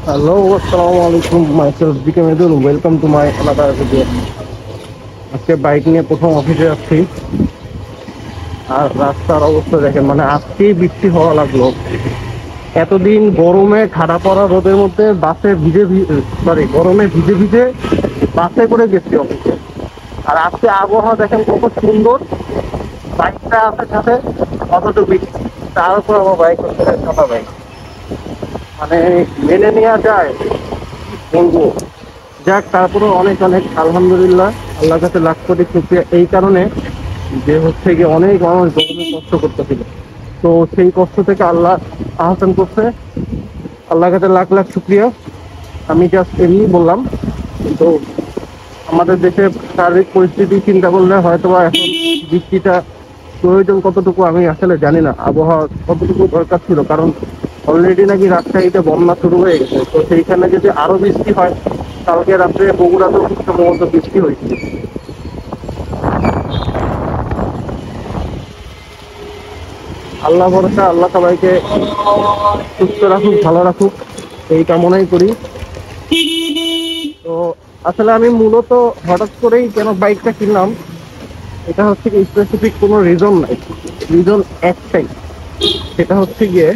Hello, assalamu alaikum. Myself BK Medul. Welcome to my another video. আজকে bike নিয়ে প্রথম অফিসে যাচ্ছি আর রাস্তার অবস্থা দেখেন, মানে আজকেই বৃষ্টি হওয়া লাগলো। এতদিন গরমে ঠাডা পড়া রোদের মধ্যে বাসে গরমে ভিজে ভিজে বাসে করে গেছি অফিসে। আর আজকে আবহাওয়া দেখেন কত সুন্দর, বাইকটা আছে সাথে, অথচ বৃষ্টি, তার উপর আমার বাইক হচ্ছে ছোট বাইক, মানে মেনে নেওয়া যায় বলবো। যাক, তারপরে অনেক অনেক আলহামদুলিল্লাহ, আল্লাহর কাছে লাখ কোটি শুকরিয়া এই কারণে যে হচ্ছে গিয়ে অনেক মানুষ গরমে কষ্ট করতেছিল, তো সেই কষ্ট থেকে আল্লাহ আহসান করছে। আল্লাহর কাছে লাখ লাখ শুকরিয়া। আমি জাস্ট এমনি বললাম, তো আমাদের দেশের শারীরিক পরিস্থিতি চিন্তা করলে হয়তো বা এখন বৃষ্টিটা প্রয়োজন কতটুকু আমি আসলে জানি না, আবহাওয়া কতটুকু দরকার ছিল, কারণ অলরেডি নাকি রাজশাহীতে বন্যা শুরু হয়ে গেছে। তো সেইখানে যদি আরো বৃষ্টি হয়, কালকে রাত্রে বগুড়াতেও খুব সম্ভবত বৃষ্টি হয়েছে। আল্লাহ ভরসা, আল্লাহ সবাইকে সুস্থ রাখুক, ভালো রাখুক, এই কামনাই করি। তো আসলে আমি মূলত হঠাৎ করেই কেন বাইকটা কিনলাম, এটা হচ্ছে কি স্পেসিফিক কোনো রিজন নাই, রিজন একটাই, সেটা হচ্ছে গিয়ে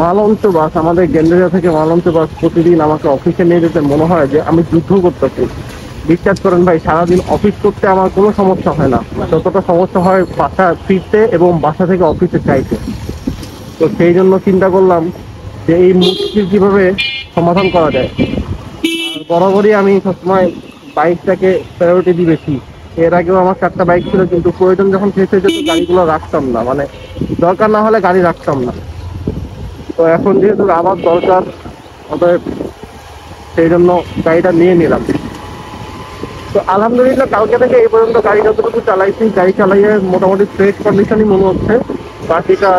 মালঞ্চ বাস, আমাদের গেন্ডারিয়া থেকে মালঞ্চ বাস প্রতিদিন আমাকে অফিসে নিয়ে যেতে মনে হয় যে আমি যুদ্ধ করতেছি। বিশ্বাস করেন ভাই, সারাদিন অফিস করতে আমার কোনো সমস্যা হয় না, যতটা সমস্যা হয় বাসা ফিরতে এবং বাসা থেকে অফিসে যাইতে। তো সেই জন্য চিন্তা করলাম যে এই মুশকিল কিভাবে সমাধান করা যায়। আর বরাবরই আমি সবসময় বাইকটাকে প্রায়োরিটি দিই বেশি। এর আগেও আমার 4টা বাইক ছিল, কিন্তু প্রয়োজন যখন শেষ হয়ে যেত গাড়িগুলো রাখতাম না, মানে দরকার না হলে গাড়ি রাখতাম না। তো এখন যেহেতু আবার দরকার, অতএব সেই জন্য গাড়িটা নিয়ে নিলাম। তো আলহামদুলিল্লাহ কালকে থেকে এই পর্যন্ত গাড়ি যতটুকু চালাইছি, গাড়ি চালাইয়ে মোটামুটি ফ্রেশ কন্ডিশনই মনে হচ্ছে। বাকিটা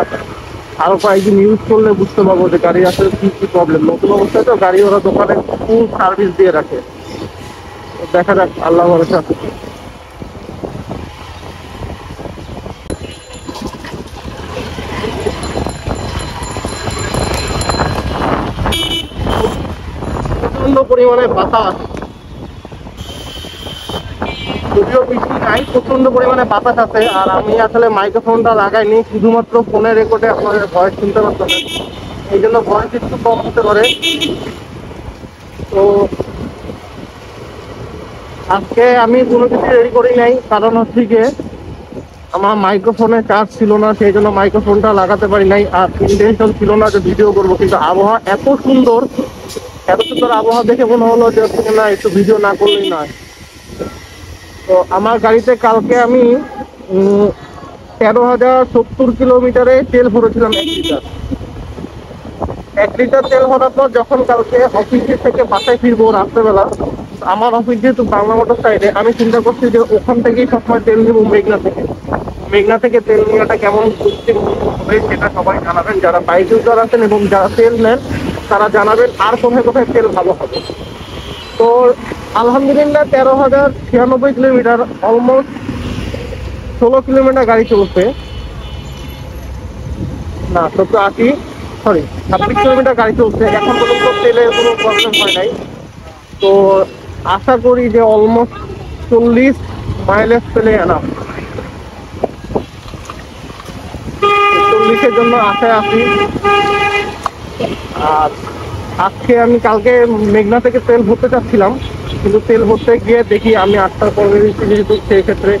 আরো কয়েকদিন ইউজ করলে বুঝতে পারবো যে গাড়ি আসলে কি কি প্রবলেম। নতুন অবস্থায় তো গাড়ি ওরা দোকানে ফুল সার্ভিস দিয়ে রাখে। দেখা যাক, আল্লাহ ভরসা। প্রচন্ড পরিমাণে বাতাস, যদিও বৃষ্টি নাই, প্রচন্ড পরিমাণে বাতাস আছে। আর আমি আসলে মাইক্রোফোনটা লাগাইনি, শুধুমাত্র ফোনে রেকর্ডে আপনাদের ভয়েস শুনতে পারতেন, এই জন্য ভয়েস একটু কম হতে পারে। তো আজকে আমি কোনো কিছু রেডি করি নাই, কারণ হচ্ছে গিয়ে আমার মাইক্রোফোনে চার্জ ছিল না, সেই জন্য মাইক্রোফোনটা লাগাতে পারি নাই। আর ইন্টেনশন ছিল না যে ভিডিও করবো, কিন্তু আবহাওয়া এত সুন্দর, এত সুন্দর আবহাওয়া দেখে মনে হলো যে না, একটু ভিডিও না করলেই নয়। তো আমার গাড়িতে কালকে আমি 13,070 কিলোমিটারে তেল ভরেছিলাম 1 লিটার। 1 লিটার তেল ভরার পর যখন কালকে অফিসে থেকে বাসায় ফিরবো রাত্রেবেলা, আমার অফিস যেহেতু বাংলা মোটর সাইডে, আমি চিন্তা করছি যে ওখান থেকেই সবসময় তেল নেবো, মেঘনা থেকে তেল নেওয়াটা কেমন হবে সেটা সবাই জানাবেন, যারা বাইক ইউজার আছেন এবং যারা তেল নেন তারা জানাবেন আর কোথায় কোথায় তেল ভালো হবে। তো আলহামদুলিল্লাহ 13,096 কিলোমিটার, অলমোস্ট 16 কিলোমিটার গাড়ি চলছে, না 1780, সরি 26 কিলোমিটার গাড়ি চলছে। এখন পর্যন্ত তেলের কোনো প্রবলেম হয় নাই। তো আশা করি যে অলমোস্ট 40 মাইলেজ পেলে এনাফ। 40-এর জন্য আশায় আছি। আর আজকে আমি কালকে মেঘনা থেকে তেল ভরতে চাচ্ছিলাম, কিন্তু তেল ভরতে গিয়ে দেখি আমি 8টার পরে বেরিয়েছি, যেহেতু সেই ক্ষেত্রে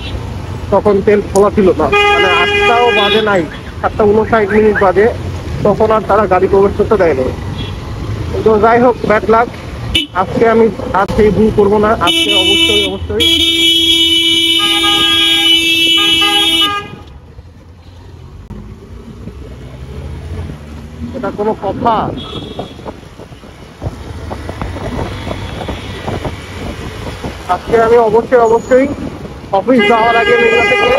তখন তেল খোলা ছিল না, মানে 8টাও বাজে নাই, 7:59 বাজে, তখন আর তারা গাড়ি প্রবেশ করতে দেয়নি। কিন্তু যাই হোক, ব্যাড লাক। আজকে আমি আর সেই ভুল করবো না, আজকে অবশ্যই অবশ্যই এটা কোনো কথা। আজকে আমি অবশ্যই অবশ্যই অফিস যাওয়ার আগে মেঘনা থেকে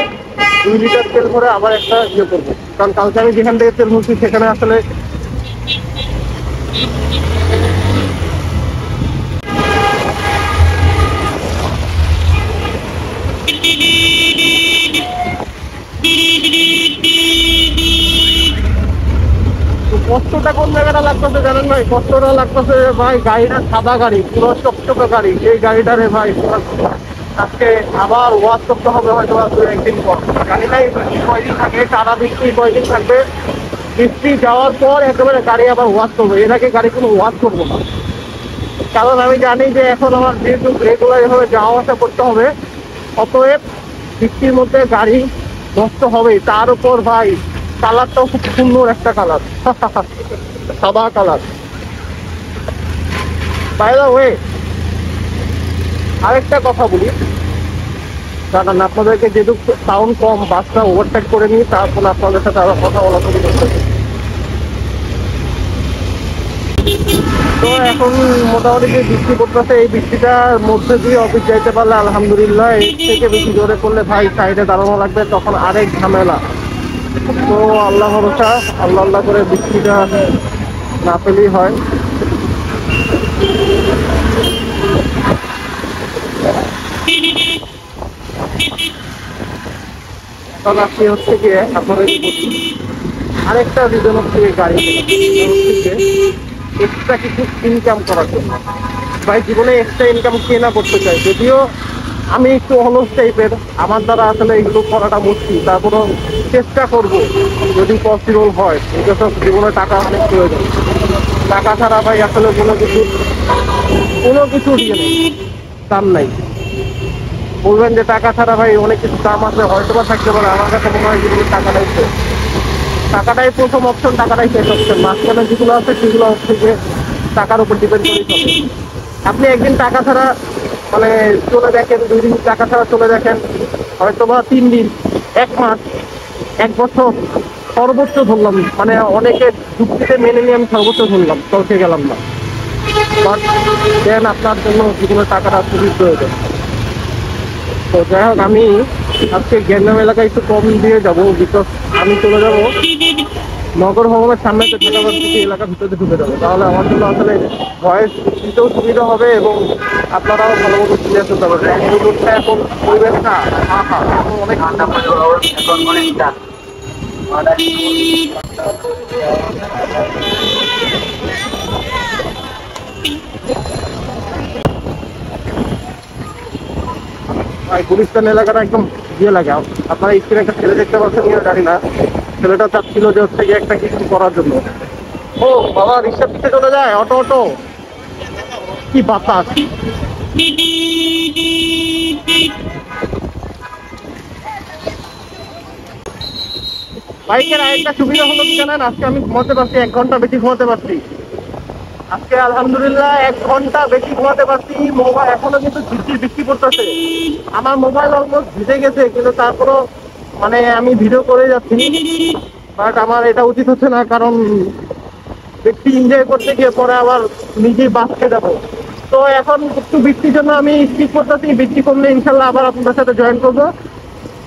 2 লিটার তেল ভরে আবার একটা ইয়ে করবো, কারণ কালকে আমি যেখান থেকে তেল ভরছি সেখানে আসলে কষ্ট কষ্টটা কোন জায়গাটা লাগতেছে জানেন ভাই? কষ্টটা লাগতেছে ভাই, গাড়িটা সাদা গাড়ি, পুরো চকচকে গাড়ি, এই গাড়িটারে ভাই আজকে আবার ওয়াশ করতে হবে হয়তো দু একদিন পর। জানি না কয়দিন থাকে, টানা বৃষ্টি কয়দিন থাকবে, বৃষ্টি যাওয়ার পর একেবারে গাড়ি আবার ওয়াশ করবো। এর আগে গাড়ি কোনো ওয়াশ করবো না, কারণ আমি জানি যে এখন আমার যেহেতু রেগুলার এভাবে যাওয়া আসা করতে হবে, অতএব বৃষ্টির মধ্যে গাড়ি নষ্ট হবে। তার উপর ভাই কালারটাও খুব সুন্দর একটা কালার, সাদা কালার। বাই দ্য ওয়ে, আরেকটা কথা বলি, কারণ আপনাদেরকে যেহেতু সাউন্ড কম, বাসটা ওভারটেক করে নিই, তারপর আপনাদের সাথে আরো কথা বলা শুরু করতে। তো এখন মোটামুটি যে বৃষ্টি পড়তেছে, এই বৃষ্টিটার মধ্যে দিয়ে অফিস যাইতে পারলে আলহামদুলিল্লাহ। এর থেকে বেশি জোরে করলে ভাই সাইডে দাঁড়ানো লাগবে, তখন আরেক ঝামেলা। তো আল্লাহ ভরসা, আল্লাহ আল্লাহ করে বৃষ্টিটা না পেলেই হয়। কারণ আপনি হচ্ছে গিয়ে আপনাদের আরেকটা রিজন হচ্ছে গাড়ি এক্সট্রা কিছু ইনকাম করার জন্য। ভাই জীবনে এক্সট্রা ইনকাম কে না করতে চাই, যদিও আমি একটু অলস টাইপের, আমার দ্বারা আসলে এগুলো করাটা মুশকিল, তারপরও চেষ্টা করব যদি পসিবল হয়। এটা তো জীবনে টাকা অনেক প্রয়োজন, টাকা ছাড়া ভাই আসলে কোনো কিছু দিয়ে নেই, দাম নাই। বলবেন যে টাকা ছাড়া ভাই অনেক কিছু দাম আছে, হয়তো বা থাকতে পারে, আমার কাছে মনে হয় যেগুলো টাকাটাই শেষ, টাকাটাই প্রথম অপশন, টাকাটাই শেষ অপশন। মাঝখানে যেগুলো আছে সেগুলো হচ্ছে যে টাকার উপর ডিপেন্ড করে চলে। আপনি একদিন টাকা ছাড়া মানে চলে দেখেন, 2 দিন টাকা ছাড়া চলে দেখেন, হয়তো বা 3 দিন, 1 মাস, 1 বছর সর্বোচ্চ ধরলাম, মানে অনেকে যুক্তিতে মেনে নিয়ে আমি সর্বোচ্চ ধরলাম, চলতে গেলাম না। বাট দেন আপনার জন্য জীবনের টাকাটা খুবই প্রয়োজন। তো যাই হোক, আমি আজকে গ্যান্ডাম এলাকায় একটু কম দিয়ে যাবো, বিকজ আমি চলে যাবো নগর ভবনের সামনে এলাকার ভিতরে ঢুকে যাবো। তাহলে আমার জন্য আসলে ভয়েস দিতেও সুবিধা হবে এবং আপনারাও ভালো মতো ক্লিয়ার করতে পারবেন। এখন পরিবেশ না অনেক ঠান্ডা গুলিস্তান এলাকাটা একদম ইয়ে লাগে। আপনারা স্ক্রিনে একটা ছেলে দেখতে পাচ্ছেন কিনা জানি না, ছেলেটা চাচ্ছিল যে হচ্ছে গিয়ে একটা কিছু করার জন্য। ও বাবা, রিক্সা পিছে চলে যায়, অটো অটো, কি বাতাস। বাইকের আরেকটা সুবিধা হলো কি জানেন, আজকে আমি ঘুমাতে পারছি, 1 ঘন্টা বেশি ঘুমাতে পারছি আজকে আলহামদুলিল্লাহ। 1 ঘন্টা বেশি ঘুমাতে পারছি। মোবাইল এখনো কিন্তু বৃষ্টি পড়তেছে, আমার মোবাইল অলমোস্ট ভিজে গেছে, কিন্তু তারপরও মানে আমি ভিডিও করে যাচ্ছি। বাট আমার এটা উচিত হচ্ছে না, কারণ ব্যক্তি এনজয় করতে গিয়ে পরে আবার নিজেই বাঁচতে যাবো। তো এখন একটু বৃষ্টির জন্য আমি স্কিপ করতেছি, বৃষ্টি কমলে ইনশাল্লাহ আবার আপনাদের সাথে জয়েন করবো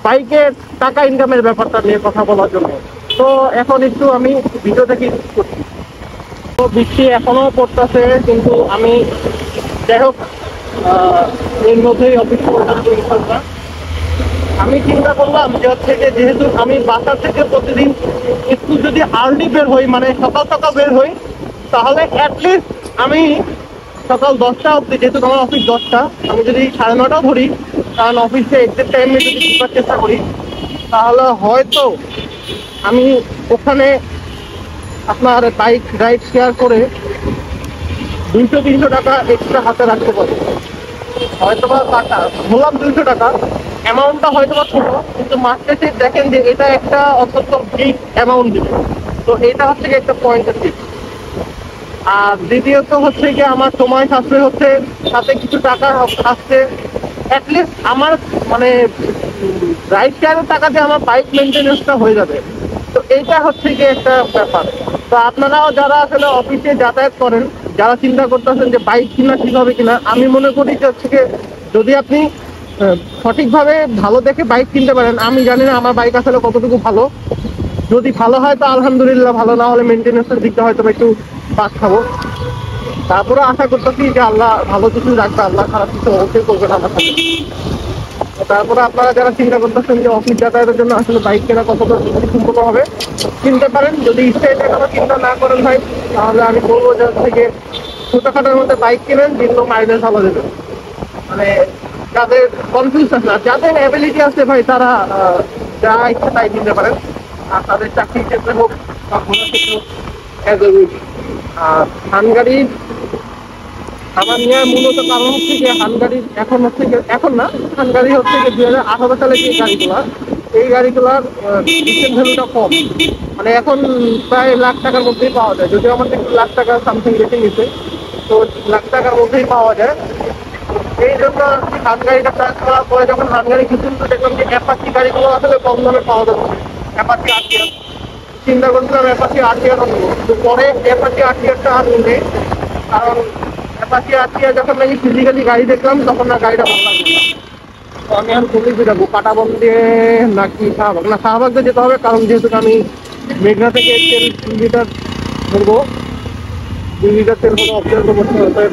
বাইকের টাকা ইনকামের ব্যাপারটা নিয়ে কথা বলার জন্য। তো এখন একটু আমি ভিডিও থেকে করছি। তো বৃষ্টি এখনো পড়তেছে, কিন্তু আমি যাই হোক এর মধ্যেই অফিস করলাম। আমি চিন্তা করলাম যে হচ্ছে যে যেহেতু আমি বাসা থেকে প্রতিদিন একটু যদি আর্লি বের হই, মানে সকাল সকাল বের হই, তাহলে অ্যাটলিস্ট আমি সকাল 10টা অবধি, যেহেতু আমার অফিস 10টা, আমি যদি 9:30টাও ধরি, কারণ অফিসে এক্সাক্ট টাইমে যদি ঢোকার চেষ্টা করি, তাহলে হয়তো আমি ওখানে আপনার বাইক রাইড শেয়ার করে 200-300 টাকা এক্সট্রা হাতে রাখতে পারি। হয়তো বা টাকা বললাম 200 টাকা, অ্যামাউন্টটা হয়তো বা ছোটো, কিন্তু মার্কেটে দেখেন যে এটা একটা অত্যন্ত বিগ অ্যামাউন্ট দিবে। তো এটা হচ্ছে কি একটা পয়েন্টের দিক। আর দ্বিতীয়ত হচ্ছে কি আমার সময় সাশ্রয় হচ্ছে, সাথে কিছু টাকা আসছে। অ্যাটলিস্ট আমার মানে রাইড শেয়ারের টাকাতে আমার বাইক মেনটেন্যান্সটা হয়ে যাবে। তো এইটা হচ্ছে কি একটা ব্যাপার। তো আপনারাও যারা আসলে অফিসে যাতায়াত করেন, যারা চিন্তা করতেছেন যে বাইক কিনা ঠিক হবে কিনা, আমি মনে করি যে হচ্ছে কি যদি আপনি সঠিকভাবে ভালো দেখে বাইক কিনতে পারেন, আমি জানি না আমার বাইক আসলে কতটুকু ভালো, যদি ভালো হয় তো আলহামদুলিল্লাহ, ভালো না হলে মেনটেন্যান্সের দিকটা হয়তো একটু পাস খাবো। তারপরে আশা করতেছি যে আল্লাহ ভালো কিছু রাখবে, আল্লাহ খারাপ কিছু অবশ্যই করবে না আমার সাথে। তারপরে আপনারা যারা চিন্তা করতেছেন যে অফিস যাতায়াতের জন্য আসলে বাইক কেনা কতটা সম্পূর্ণ হবে, কিনতে পারেন। যদি স্টেটে কোনো চিন্তা না করেন ভাই, তাহলে আমি বলবো যে থেকে ছোটখাটোর মধ্যে বাইক কেনেন, যেগুলো মাইলেজ ভালো দেবে। মানে যাদের কনফিউজ আছে, আর যাদের অ্যাবিলিটি আছে ভাই, তারা যা ইচ্ছা তাই কিনতে পারেন। আর তাদের চাকরির ক্ষেত্রে হোক বা ঘোরার ক্ষেত্রে হোক, আর হানগাড়ি আমার নেওয়ার মূলত কারণ হচ্ছে যে হানগাড়ির এখন না, হানগাড়ি হচ্ছে যে 2018 সালে যে গাড়িগুলো, এই গাড়িগুলোর রিসেল ভ্যালুটা কম। মানে এখন প্রায় লাখ টাকার মধ্যেই পাওয়া যায়, যদিও আমাদের লাখ টাকা সামথিং বেশি নিচ্ছে, তো লাখ টাকার মধ্যেই পাওয়া যায়। এই জন্য হানগাড়িটা চার্জ করার পরে যখন হানগাড়ি কিছু দেখলাম যে অ্যাপাচি গাড়িগুলো আসলে কম দামে পাওয়া যাচ্ছে। অ্যাপাচি আরটিআর চিন্তা করছিলাম অ্যাপাচি আরটিআর নেবো, কিন্তু পরে অ্যাপাচি আরটিআরটা আর নেই, কারণ অ্যাপাচি আরটিআর যখন নাকি ফিজিক্যালি গাড়ি দেখলাম তখন না গাড়িটা ভালো লাগলো না। তো আমি এখন কোথায় যাবো, কাটাবন দিয়ে নাকি শাহবাগ? না, শাহবাগ দিয়ে যেতে হবে, কারণ যেহেতু আমি মেঘনা থেকে তেল 2 লিটার ভরবো, 2 লিটার তেল ভরে অবজার্ভ করতে হবে,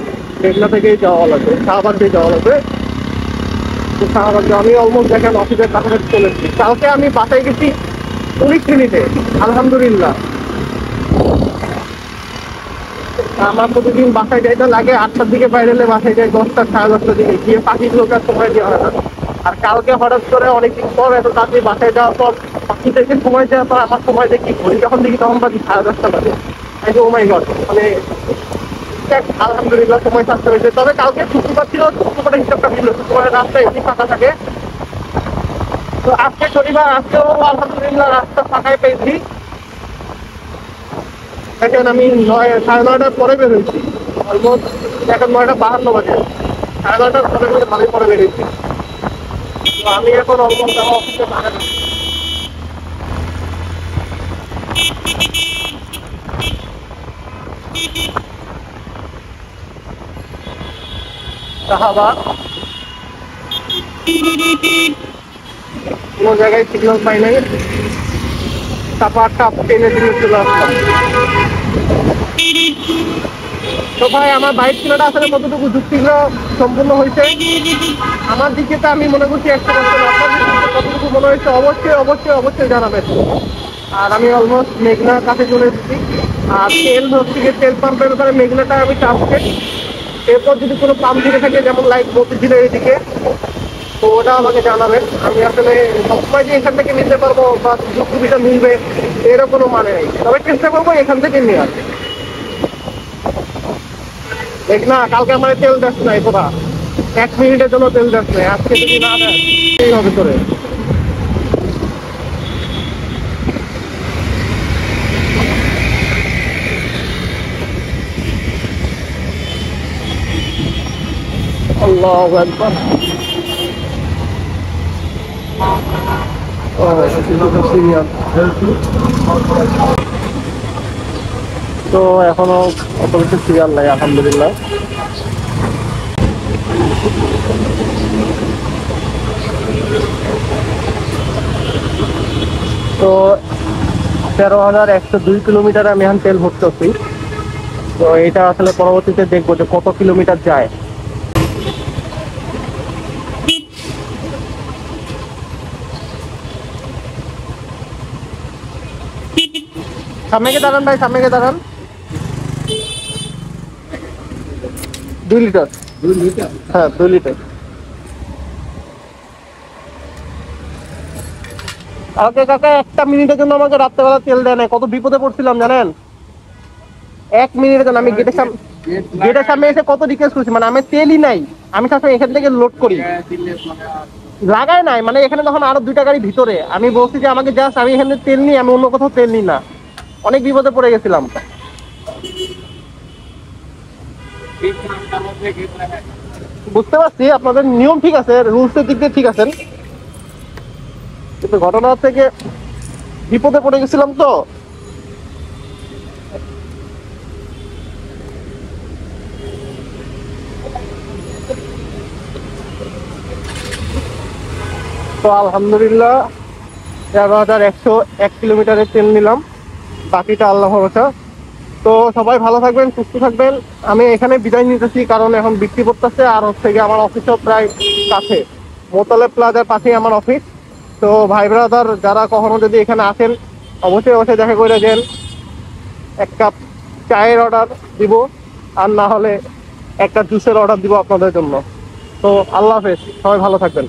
মেঘনা থেকেই যাওয়া লাগবে, শাহবাগ দিয়ে যাওয়া লাগবে। তো শাহবাগ আমি অলমোস্ট দেখেন অফিসের কাছাকাছি চলে এসেছি। কালকে আমি বাসায় গেছি 19 মিনিটে, আলহামদুলিল্লাহ। আমার প্রতিদিন বাসায় যাইতে লাগে 8টার দিকে বাইরে এলে বাসায় যাই 10টা 10:30টার দিকে, গিয়ে পাখিগুলোকে সময় দেওয়া হয় না। আর কালকে হঠাৎ করে অনেকদিন পর এত তাড়াতাড়ি বাসায় যাওয়ার পর পাখিদেরকে সময় দেওয়ার পর আমার সময় দেখি ঘড়ি যখন দেখি তখন বাকি 10:30টা বাজে। ও মাই গড, মানে আলহামদুলিল্লাহ সময় থাকতে হয়েছে। তবে কালকে শুক্রবার ছিল, শুক্রবারের হিসাবটা ছিল, শুক্রবারের রাস্তা এমনি ফাঁকা থাকে। তো আজকে শনিবার, আজকেও আলহামদুলিল্লাহ রাস্তা ফাঁকায় পেয়েছি। দেখেন আমি 9:30টার পরে বেরোচ্ছি, অলমোস্ট এখন 9:52 বাজে, 9:30টার পরে ভালোই পরে বেরোচ্ছি। তো আমি এখন অলমোস্ট আমার অফিসে শাহবাগ কোনো জায়গায় সিগন্যাল পাই নাই, তারপর টাপ টেনে দিলে চলে আসলাম। তো ভাই আমার বাইক কেনাটা আসলে কতটুকু যুক্তিগুলো সম্পূর্ণ হয়েছে আমার দিকে, তো আমি মনে করছি 100%। আপনার কতটুকু মনে হয়েছে অবশ্যই অবশ্যই অবশ্যই জানাবেন। আর আমি অলমোস্ট মেঘনার কাছে চলে এসেছি। আর তেল হচ্ছে গিয়ে তেল পাম্পের ব্যাপারে মেঘনাটা আমি চাপছে, এরপর যদি কোনো পাম্প দিকে থাকে, যেমন লাইক মতিঝিলের এইদিকে, তো ওটা আমাকে জানাবেন। আমি আসলে সবসময় যে এখান থেকে নিতে পারবো বা সুযোগ সুবিধা মিলবে এরও কোনো মানে নেই, তবে চেষ্টা করবো এখান থেকে নিয়ে আসতে। দেখ না, কালকে আমার তেল দেখ নাই তোরা, 1 মিনিটের জন্য তেল দেখ নাই, আজকে যদি না দেয় এই হবে তোরে। আল্লাহু আকবার। তো এখনো অত কিছু সিরিয়াল নাই আলহামদুলিল্লাহ। তো 13,102 কিলোমিটার আমি এখন তেল ভরতেছি। তো এটা আসলে পরবর্তীতে দেখবো যে কত কিলোমিটার যায়। সামনে গিয়ে দাঁড়ান ভাই, সামনে গিয়ে দাঁড়ান। 2 লিটার। 2 লিটার? হ্যাঁ 2 লিটার। ওকে কাকা, 1 মিনিটের জন্য আমাকে রাত্রেবেলা তেল দেয় না, কত বিপদে পড়ছিলাম জানেন। 1 মিনিটের জন্য আমি গেটের সামনে এসে কত রিকোয়েস্ট করছি, মানে আমি তেলই নাই, আমি সবসময় এখান থেকে লোড করি, লাগাই নাই। মানে এখানে তখন আরো 2টা গাড়ি ভিতরে, আমি বলছি যে আমাকে জাস্ট আমি এখানে তেল নিই, আমি অন্য কোথাও তেল নিই না। অনেক বিপদে পড়ে গেছিলাম। বুঝতে পারছি আপনাদের নিয়ম ঠিক আছে, রুলসের দিক দিয়ে ঠিক আছেন, কিন্তু ঘটনা হচ্ছে গিয়ে বিপদে পড়ে গেছিলাম। তো আলহামদুলিল্লাহ 13,101 কিলোমিটারের তেল নিলাম, বাকিটা আল্লাহ ভরসা। তো সবাই ভালো থাকবেন, সুস্থ থাকবেন। আমি এখানে বিদায় নিতেছি, কারণ এখন বৃষ্টি পড়তেছে, আর হচ্ছে গিয়ে আমার অফিসও প্রায় কাছে। মোতালেব প্লাজার পাশেই আমার অফিস। তো ভাই ব্রাদার যারা কখনো যদি এখানে আসেন অবশ্যই অবশ্যই দেখা করে যান, এক কাপ চায়ের অর্ডার দিব, আর না হলে একটা জুসের অর্ডার দিব আপনাদের জন্য। তো আল্লাহ হাফেজ, সবাই ভালো থাকবেন।